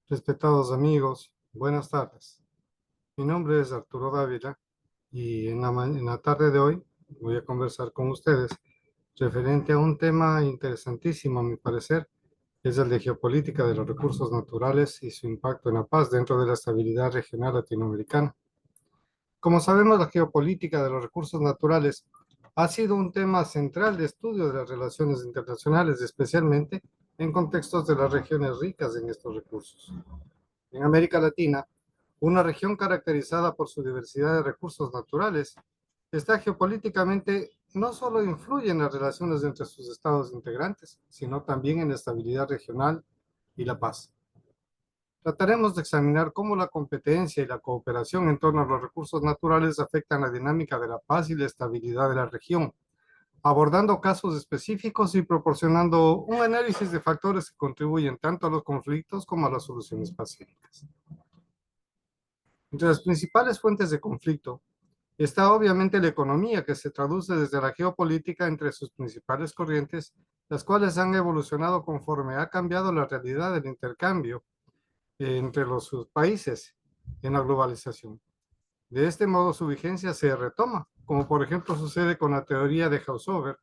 Respetados amigos, buenas tardes. Mi nombre es Arturo Dávila y en la tarde de hoy voy a conversar con ustedes referente a un tema interesantísimo, a mi parecer, es el de geopolítica de los recursos naturales y su impacto en la paz dentro de la estabilidad regional latinoamericana. Como sabemos, la geopolítica de los recursos naturales ha sido un tema central de estudio de las relaciones internacionales, especialmente en contextos de las regiones ricas en estos recursos. En América Latina, una región caracterizada por su diversidad de recursos naturales, esta geopolíticamente no solo influye en las relaciones entre sus estados integrantes, sino también en la estabilidad regional y la paz. Trataremos de examinar cómo la competencia y la cooperación en torno a los recursos naturales afectan la dinámica de la paz y la estabilidad de la región, abordando casos específicos y proporcionando un análisis de factores que contribuyen tanto a los conflictos como a las soluciones pacíficas. Entre las principales fuentes de conflicto está obviamente la economía, que se traduce desde la geopolítica entre sus principales corrientes, las cuales han evolucionado conforme ha cambiado la realidad del intercambio entre los países en la globalización. De este modo, su vigencia se retoma, como por ejemplo sucede con la teoría de Haushofer,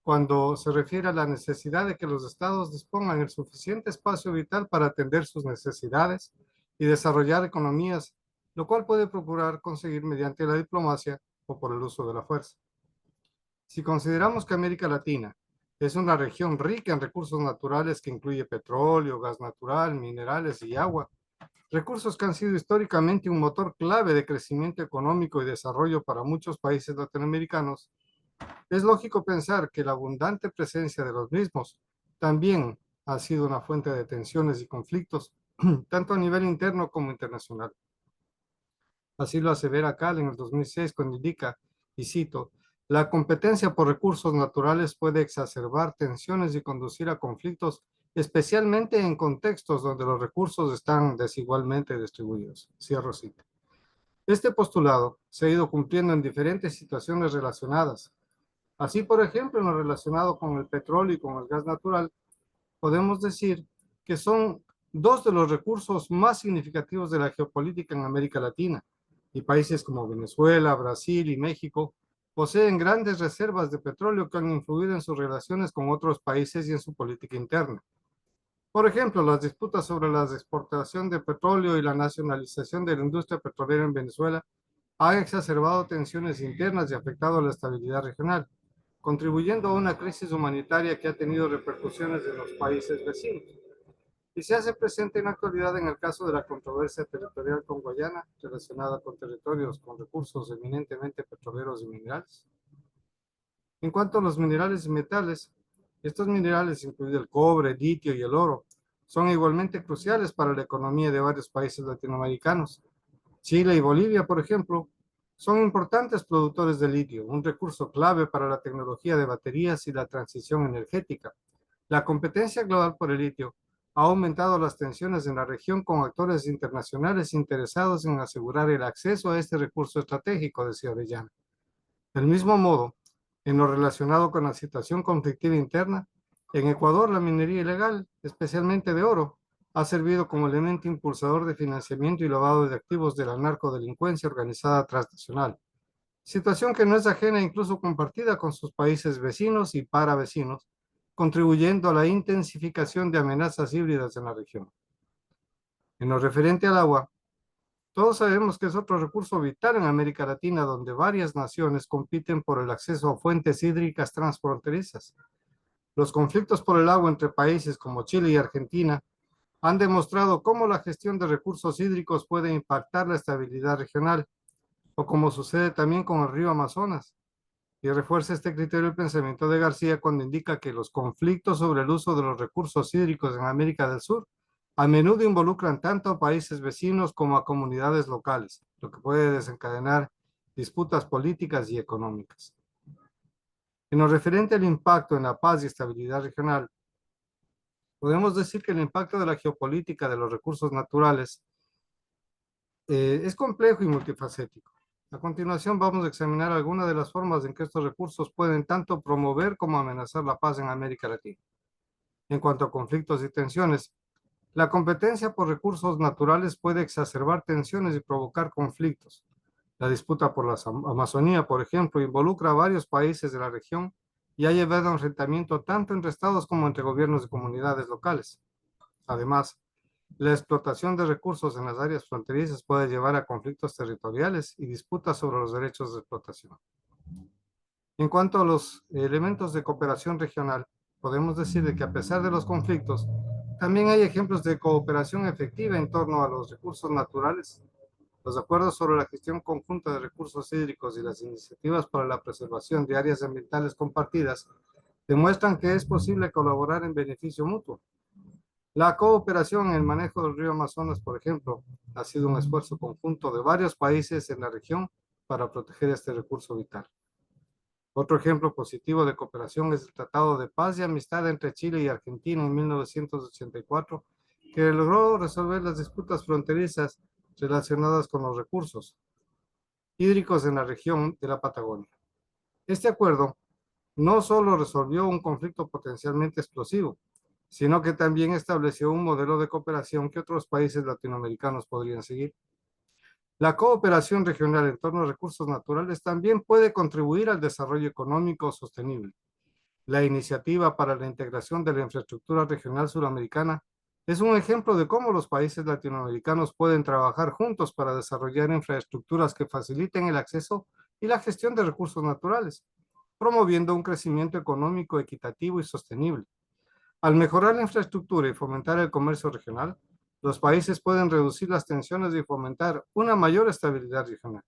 cuando se refiere a la necesidad de que los estados dispongan el suficiente espacio vital para atender sus necesidades y desarrollar economías, lo cual puede procurar conseguir mediante la diplomacia o por el uso de la fuerza. Si consideramos que América Latina es una región rica en recursos naturales que incluye petróleo, gas natural, minerales y agua, recursos que han sido históricamente un motor clave de crecimiento económico y desarrollo para muchos países latinoamericanos, es lógico pensar que la abundante presencia de los mismos también ha sido una fuente de tensiones y conflictos, tanto a nivel interno como internacional. Así lo asevera Kahl en el 2006 cuando indica, y cito, la competencia por recursos naturales puede exacerbar tensiones y conducir a conflictos, especialmente en contextos donde los recursos están desigualmente distribuidos. Cierro cita. Este postulado se ha ido cumpliendo en diferentes situaciones relacionadas. Así, por ejemplo, en lo relacionado con el petróleo y con el gas natural, podemos decir que son dos de los recursos más significativos de la geopolítica en América Latina, y países como Venezuela, Brasil y México poseen grandes reservas de petróleo que han influido en sus relaciones con otros países y en su política interna. Por ejemplo, las disputas sobre la exportación de petróleo y la nacionalización de la industria petrolera en Venezuela han exacerbado tensiones internas y afectado la estabilidad regional, contribuyendo a una crisis humanitaria que ha tenido repercusiones en los países vecinos y se hace presente en la actualidad en el caso de la controversia territorial con Guayana relacionada con territorios con recursos eminentemente petroleros y minerales. En cuanto a los minerales y metales, estos minerales, incluidos el cobre, el litio y el oro, son igualmente cruciales para la economía de varios países latinoamericanos. Chile y Bolivia, por ejemplo, son importantes productores de litio, un recurso clave para la tecnología de baterías y la transición energética. La competencia global por el litio ha aumentado las tensiones en la región con actores internacionales interesados en asegurar el acceso a este recurso estratégico, decía Orellana. Del mismo modo, en lo relacionado con la situación conflictiva interna, en Ecuador la minería ilegal, especialmente de oro, ha servido como elemento impulsador de financiamiento y lavado de activos de la narcodelincuencia organizada transnacional, situación que no es ajena e incluso compartida con sus países vecinos y paravecinos, contribuyendo a la intensificación de amenazas híbridas en la región. En lo referente al agua, todos sabemos que es otro recurso vital en América Latina, donde varias naciones compiten por el acceso a fuentes hídricas transfronterizas. Los conflictos por el agua entre países como Chile y Argentina han demostrado cómo la gestión de recursos hídricos puede impactar la estabilidad regional, o como sucede también con el río Amazonas. Y refuerza este criterio el pensamiento de García cuando indica que los conflictos sobre el uso de los recursos hídricos en América del Sur a menudo involucran tanto a países vecinos como a comunidades locales, lo que puede desencadenar disputas políticas y económicas. En lo referente al impacto en la paz y estabilidad regional, podemos decir que el impacto de la geopolítica de los recursos naturales es complejo y multifacético. A continuación vamos a examinar algunas de las formas en que estos recursos pueden tanto promover como amenazar la paz en América Latina. En cuanto a conflictos y tensiones, La competencia por recursos naturales puede exacerbar tensiones y provocar conflictos. La disputa por la Amazonía, por ejemplo, involucra a varios países de la región y ha llevado a enfrentamiento tanto entre estados como entre gobiernos de comunidades locales. Además, la explotación de recursos en las áreas fronterizas puede llevar a conflictos territoriales y disputas sobre los derechos de explotación. En cuanto a los elementos de cooperación regional, podemos decir de que a pesar de los conflictos, también hay ejemplos de cooperación efectiva en torno a los recursos naturales. Los acuerdos sobre la gestión conjunta de recursos hídricos y las iniciativas para la preservación de áreas ambientales compartidas demuestran que es posible colaborar en beneficio mutuo. La cooperación en el manejo del río Amazonas, por ejemplo, ha sido un esfuerzo conjunto de varios países en la región para proteger este recurso vital. Otro ejemplo positivo de cooperación es el Tratado de Paz y Amistad entre Chile y Argentina en 1984, que logró resolver las disputas fronterizas relacionadas con los recursos hídricos en la región de la Patagonia. Este acuerdo no solo resolvió un conflicto potencialmente explosivo, sino que también estableció un modelo de cooperación que otros países latinoamericanos podrían seguir. La cooperación regional en torno a recursos naturales también puede contribuir al desarrollo económico sostenible. La iniciativa para la integración de la infraestructura regional suramericana es un ejemplo de cómo los países latinoamericanos pueden trabajar juntos para desarrollar infraestructuras que faciliten el acceso y la gestión de recursos naturales, promoviendo un crecimiento económico equitativo y sostenible. Al mejorar la infraestructura y fomentar el comercio regional, los países pueden reducir las tensiones y fomentar una mayor estabilidad regional.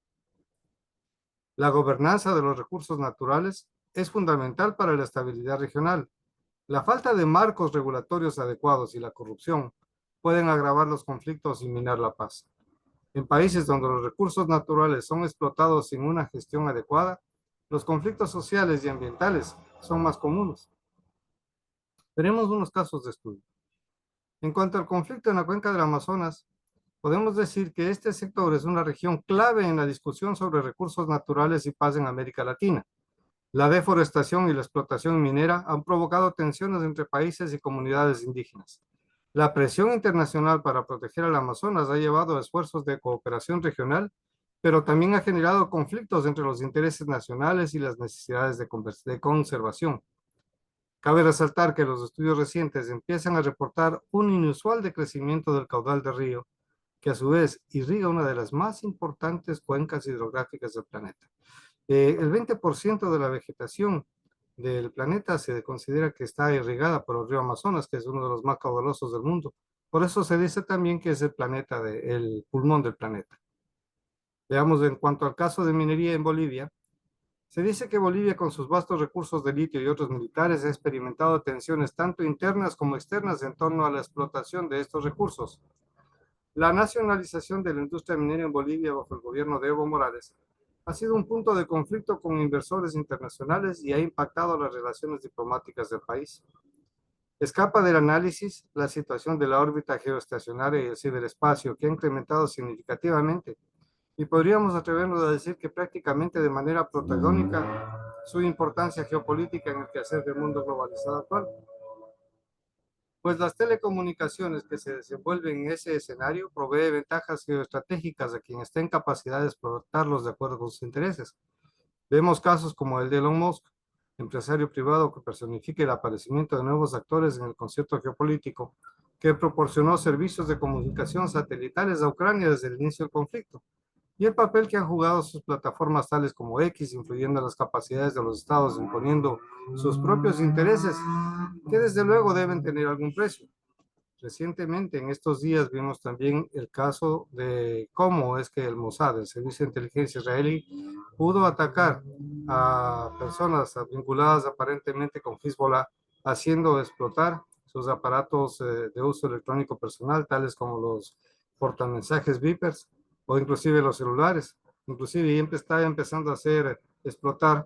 La gobernanza de los recursos naturales es fundamental para la estabilidad regional. La falta de marcos regulatorios adecuados y la corrupción pueden agravar los conflictos y minar la paz. En países donde los recursos naturales son explotados sin una gestión adecuada, los conflictos sociales y ambientales son más comunes. Tenemos unos casos de estudio. En cuanto al conflicto en la cuenca del Amazonas, podemos decir que este sector es una región clave en la discusión sobre recursos naturales y paz en América Latina. La deforestación y la explotación minera han provocado tensiones entre países y comunidades indígenas. La presión internacional para proteger al Amazonas ha llevado a esfuerzos de cooperación regional, pero también ha generado conflictos entre los intereses nacionales y las necesidades de conservación. Cabe resaltar que los estudios recientes empiezan a reportar un inusual decrecimiento del caudal del río, que a su vez irriga una de las más importantes cuencas hidrográficas del planeta. El 20% de la vegetación del planeta se considera que está irrigada por el río Amazonas, que es uno de los más caudalosos del mundo. Por eso se dice también que es el pulmón del planeta. Veamos, en cuanto al caso de minería en Bolivia, se dice que Bolivia, con sus vastos recursos de litio y otros militares, ha experimentado tensiones tanto internas como externas en torno a la explotación de estos recursos. La nacionalización de la industria minera en Bolivia bajo el gobierno de Evo Morales ha sido un punto de conflicto con inversores internacionales y ha impactado las relaciones diplomáticas del país. Escapa del análisis la situación de la órbita geoestacionaria y el ciberespacio, que ha incrementado significativamente, y podríamos atrevernos a decir que prácticamente de manera protagónica su importancia geopolítica en el quehacer del mundo globalizado actual. Pues las telecomunicaciones que se desenvuelven en ese escenario provee ventajas geoestratégicas a quien esté en capacidad de explotarlos de acuerdo con sus intereses. Vemos casos como el de Elon Musk, empresario privado que personifica el aparecimiento de nuevos actores en el concierto geopolítico, que proporcionó servicios de comunicación satelitales a Ucrania desde el inicio del conflicto, y el papel que han jugado sus plataformas tales como X, influyendo en las capacidades de los estados, imponiendo sus propios intereses, que desde luego deben tener algún precio. Recientemente, en estos días, vimos también el caso de cómo es que el Mossad, el Servicio de Inteligencia Israelí, pudo atacar a personas vinculadas aparentemente con Hezbollah, haciendo explotar sus aparatos de uso electrónico personal, tales como los portamensajes Vipers o inclusive los celulares. Inclusive está empezando a hacer explotar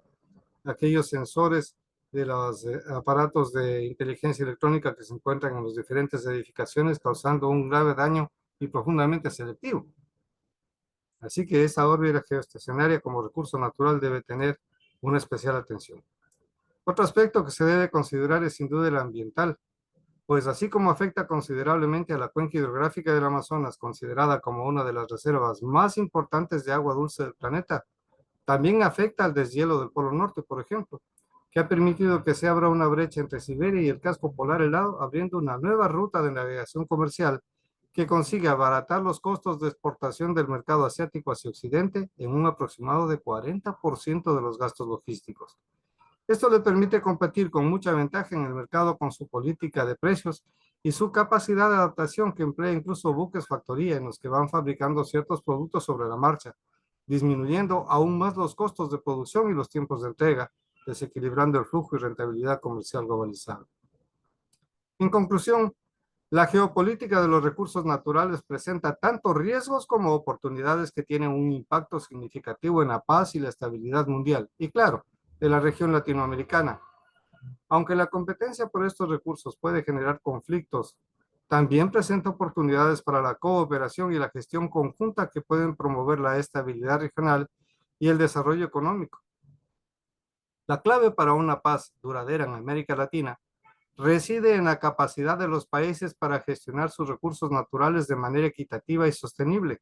aquellos sensores de los aparatos de inteligencia electrónica que se encuentran en las diferentes edificaciones, causando un grave daño y profundamente selectivo. Así que esa órbita geoestacionaria como recurso natural debe tener una especial atención. Otro aspecto que se debe considerar es sin duda el ambiental. pues así como afecta considerablemente a la cuenca hidrográfica del Amazonas, considerada como una de las reservas más importantes de agua dulce del planeta, también afecta al deshielo del Polo Norte, por ejemplo, que ha permitido que se abra una brecha entre Siberia y el casco polar helado, abriendo una nueva ruta de navegación comercial que consigue abaratar los costos de exportación del mercado asiático hacia Occidente en un aproximado de 40% de los gastos logísticos. Esto le permite competir con mucha ventaja en el mercado con su política de precios y su capacidad de adaptación que emplea incluso buques factoría en los que van fabricando ciertos productos sobre la marcha, disminuyendo aún más los costos de producción y los tiempos de entrega, desequilibrando el flujo y rentabilidad comercial globalizada. En conclusión, la geopolítica de los recursos naturales presenta tanto riesgos como oportunidades que tienen un impacto significativo en la paz y la estabilidad mundial, y claro, de la región latinoamericana. Aunque la competencia por estos recursos puede generar conflictos, también presenta oportunidades para la cooperación y la gestión conjunta que pueden promover la estabilidad regional y el desarrollo económico. La clave para una paz duradera en América Latina reside en la capacidad de los países para gestionar sus recursos naturales de manera equitativa y sostenible,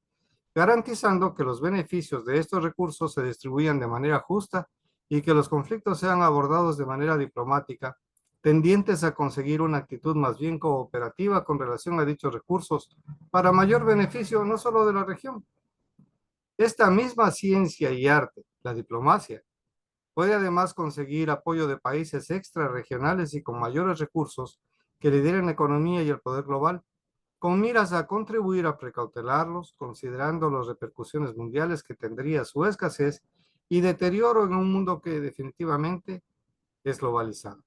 garantizando que los beneficios de estos recursos se distribuyan de manera justa y que los conflictos sean abordados de manera diplomática, tendientes a conseguir una actitud más bien cooperativa con relación a dichos recursos, para mayor beneficio no solo de la región. Esta misma ciencia y arte, la diplomacia, puede además conseguir apoyo de países extrarregionales y con mayores recursos que lideren la economía y el poder global, con miras a contribuir a precautelarlos, considerando las repercusiones mundiales que tendría su escasez y deterioro en un mundo que definitivamente es globalizado.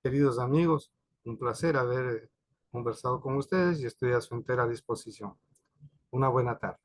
Queridos amigos, un placer haber conversado con ustedes y estoy a su entera disposición. Una buena tarde.